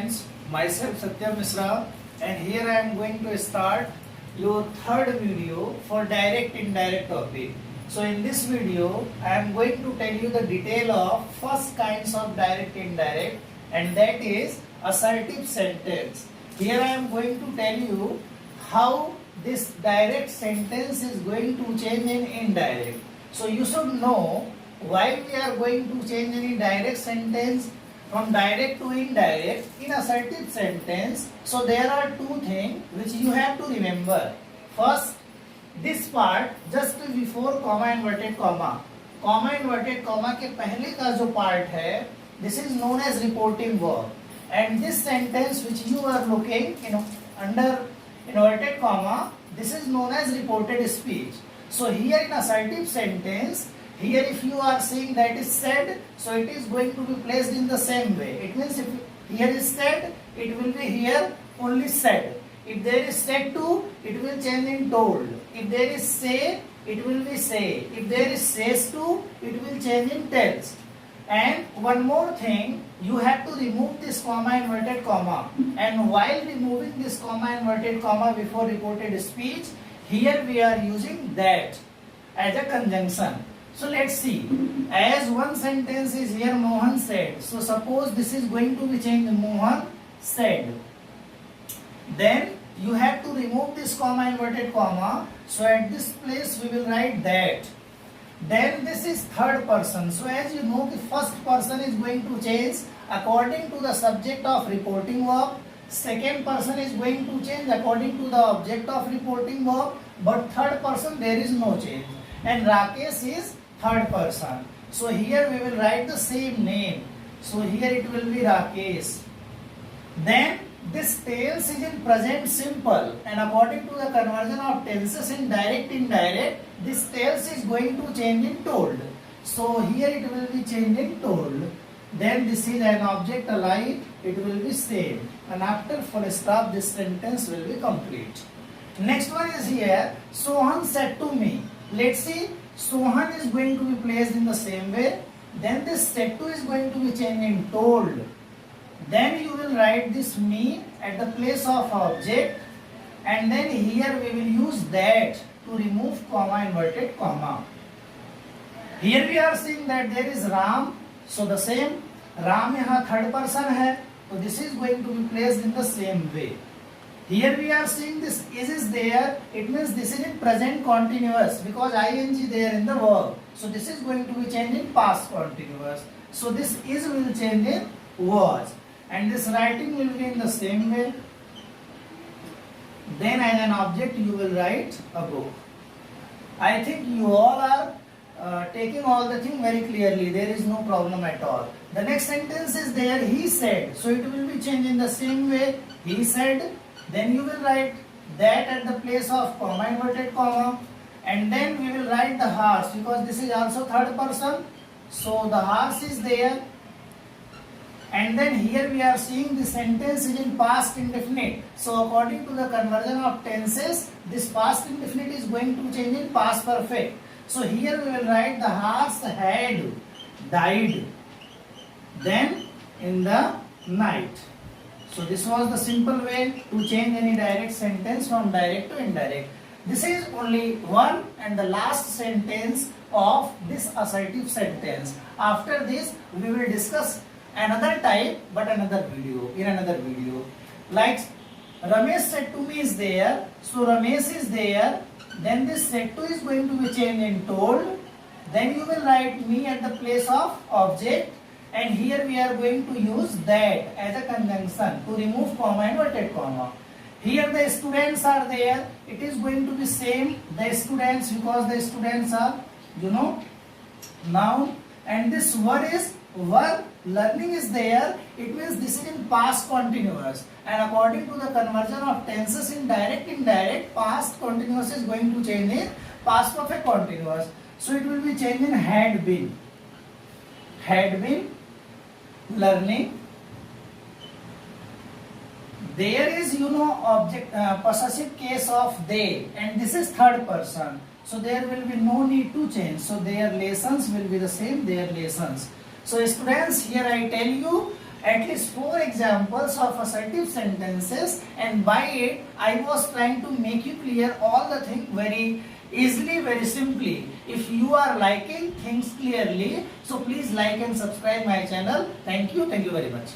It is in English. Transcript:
students, myself Satyam Misra, and here I am going to start your third video for direct indirect topic. So in this video I am going to tell you the detail of first kinds of direct indirect, and that is assertive sentence. Here I am going to tell you how this direct sentence is going to change in indirect. So you should know why we are going to change any direct sentence from direct to indirect in assertive sentence. So there are two things which you have to remember. First, this part just before comma inverted comma के पहले का जो part है, this is known as reporting verb, and this sentence which you are looking under inverted comma, this is known as reported speech. So here in assertive sentence, here if you are saying that is said, so it is going to be placed in the same way. It means if here is said, it will be here only said. If there is said to, it will change in told. If there is say, it will be say. If there is says to, it will change in tells. And one more thing, you have to remove this comma inverted comma. And while removing this comma inverted comma before reported speech, here we are using that as a conjunction. So let's see. As one sentence is here, Mohan said. So suppose this is going to be changed, Mohan said. Then you have to remove this comma inverted comma. So at this place we will write that. Then this is third person. So as you know, the first person is going to change according to the subject of reporting verb. Second person is going to change according to the object of reporting verb. But third person there is no change. And Rakesh is third person. So here we will write the same name. So here it will be Rakesh. Then this tells is in present simple, and according to the conversion of tenses in direct indirect, this tells is going to change in told. So here it will be changed in told. Then this is an object alike, it will be same, and after full stop this sentence will be complete. Next one is here, Sohan said to me. Let's see, Sohan is going to be placed in the same way. Then this said to is going to be changed in told. Then you will write this me at the place of object, and then here we will use that to remove comma inverted comma. Here we are seeing that there is Ram, so the same Ram यहाँ third person है, so this is going to be placed in the same way. Here we are seeing this is there, it means this is in present continuous because ing there in the verb. So this is going to be changed in past continuous. So this is will change in was, and this writing will be in the same way. Then as an object you will write a book. I think you all are taking all the thing very clearly. There is no problem at all. The next sentence is there, he said. So it will be changed in the same way. He said. Then you will write that at the place of comma inverted comma, and then we will write the horse because this is also third person. So the horse is there, and then here we are seeing the sentence is in past indefinite. So according to the conversion of tenses, this past indefinite is going to change in past perfect. So here we will write the horse had died then in the night. So this was the simple way to change any direct sentence from direct to indirect. This is only one and the last sentence of this assertive sentence. After this we will discuss another type but in another video. Like Ramesh said to me is there. So Ramesh is there. Then this said to is going to be changed in told. Then you will write me at the place of object. And here we are going to use that as a conjunction to remove comma inverted comma. Here the students are there. It is going to be same. The students, because the students are, noun. And this word is verb. Learning is there. It means this is in past continuous. And according to the conversion of tenses in direct indirect, past continuous is going to change in past perfect continuous. So it will be changed in had been. Had been learning. There is object possessive case of they, and this is third person, so there will be no need to change. So their lessons will be the same, their lessons. So students, here I tell you at least 4 examples of assertive sentences, and by it I was trying to make you clear all the thing very easily, very simply. If you are liking things clearly, so please like and subscribe my channel. Thank you very much.